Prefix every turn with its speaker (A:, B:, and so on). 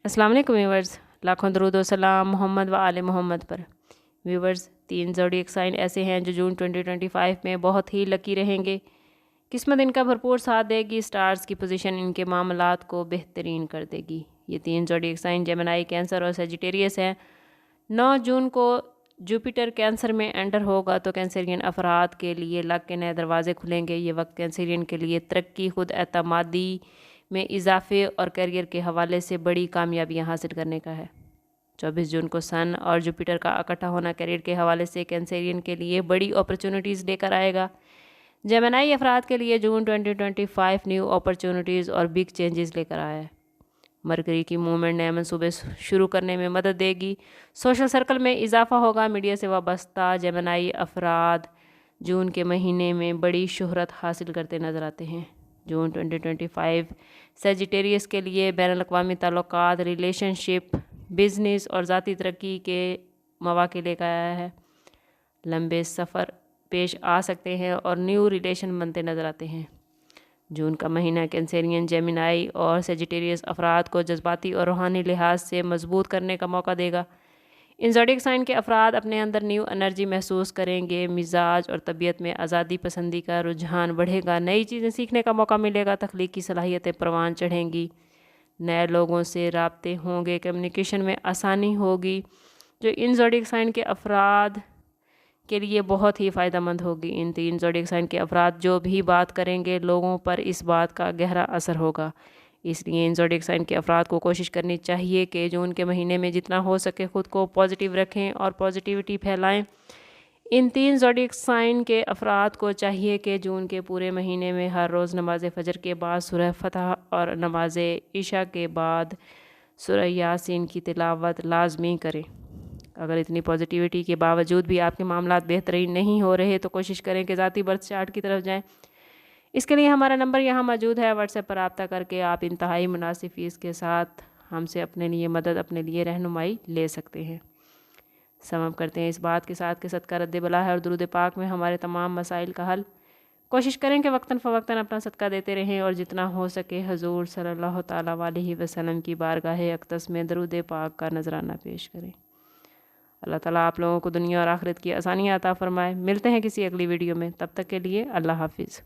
A: अस्सलाम वालेकुम व्यूवर्स, लाखों दरूद व सलाम मोहम्मद व आले मोहम्मद पर। व्यूवर्स, 3 ज़ोडिएक साइन ऐसे हैं जो जून 2025 में बहुत ही लकी रहेंगे। किस्मत इनका भरपूर साथ देगी। स्टार्स की पोजीशन इनके मामलात को बेहतरीन कर देगी। ये 3 ज़ोडिएक साइन जेमिनी, कैंसर और सेजिटेरियस हैं। 9 जून को जुपिटर कैंसर में एंटर होगा तो कैंसरियन अफराद के लिए लक के नए दरवाजे खुलेंगे। ये वक्त कैंसरियन के लिए तरक्की, खुद एतमादी में इजाफे और करियर के हवाले से बड़ी कामयाबियां हासिल करने का है। 24 जून को सन और जुपिटर का इकट्ठा होना करियर के हवाले से कैंसरियन के लिए बड़ी अपॉर्चुनिटीज़ लेकर आएगा। जेमिनी अफराद के लिए जून 2025 न्यू अपॉर्चुनिटीज़ और बिग चेंजेस लेकर आया है। मरकरी की मूवमेंट नए मंसूबे शुरू करने में मदद देगी। सोशल सर्कल में इजाफा होगा। मीडिया से वाबस्ता जेमिनी अफराद जून के महीने में बड़ी शोहरत हासिल करते नजर आते हैं। जून 2025 सेजिटेरियस के लिए बैनुल-अक़वामी ताल्लुकात, रिलेशनशिप, बिजनेस और ज़ाती तरक्की के मौक़े लेकर आया है। लंबे सफ़र पेश आ सकते हैं और न्यू रिलेशन बनते नज़र आते हैं। जून का महीना कैंसरियन, जेमिनी और सेजिटेरियस अफराद को जज्बाती और रूहानी लिहाज से मजबूत करने का मौका देगा। इन ज़ोडिएक साइन के अफराद अपने अंदर न्यू एनर्जी महसूस करेंगे। मिजाज और तबीयत में आज़ादी पसंदी का रुझान बढ़ेगा। नई चीज़ें सीखने का मौका मिलेगा। तख्लीकी सलाहियतें परवान चढ़ेंगी। नए लोगों से राब्ते होंगे। कम्युनिकेशन में आसानी होगी, जो इन ज़ोडिएक साइन के अफराद के लिए बहुत ही फ़ायदेमंद होगी। इन 3 ज़ोडिएक साइन के अफराद जो भी बात करेंगे, लोगों पर इस बात का गहरा असर होगा। इसलिए इन ज़ोडिएक साइन के अफराद को कोशिश करनी चाहिए कि जून के महीने में जितना हो सके ख़ुद को पॉजिटिव रखें और पॉजिटिविटी फैलाएं। इन 3 ज़ोडिएक साइन के अफराद को चाहिए कि जून के पूरे महीने में हर रोज़ नमाज फ़जर के बाद सूरह फतह और नमाज इशा के बाद सूरह यासीन की तिलावत लाजमी करें। अगर इतनी पॉजिटिविटी के बावजूद भी आपके मामलात बेहतरीन नहीं हो रहे तो कोशिश करें कि ज़ाती बर्थ चार्ट की तरफ जाएं। इसके लिए हमारा नंबर यहाँ मौजूद है। व्हाट्सएप पर रब्ता करके आप इंतहाई मुनासिब फ़ीस के साथ हमसे अपने लिए मदद, अपने लिए रहनुमाई ले सकते हैं। समझ करते हैं इस बात के साथ कि सदका रद्द बला है और दुरूद पाक में हमारे तमाम मसाइल का हल। कोशिश करें कि वक्तन फ़वक्तन अपना सदका देते रहें और जितना हो सके हजूर सल्लल्लाहु तआला अलैहि वसल्लम की बारगाह अक़दस में दरूद पाक का नजराना पेश करें। अल्लाह ताला आप लोगों को दुनिया और आखिरत की आसानियाँ अता फ़रमाए। मिलते हैं किसी अगली वीडियो में, तब तक के लिए अल्लाह हाफिज़।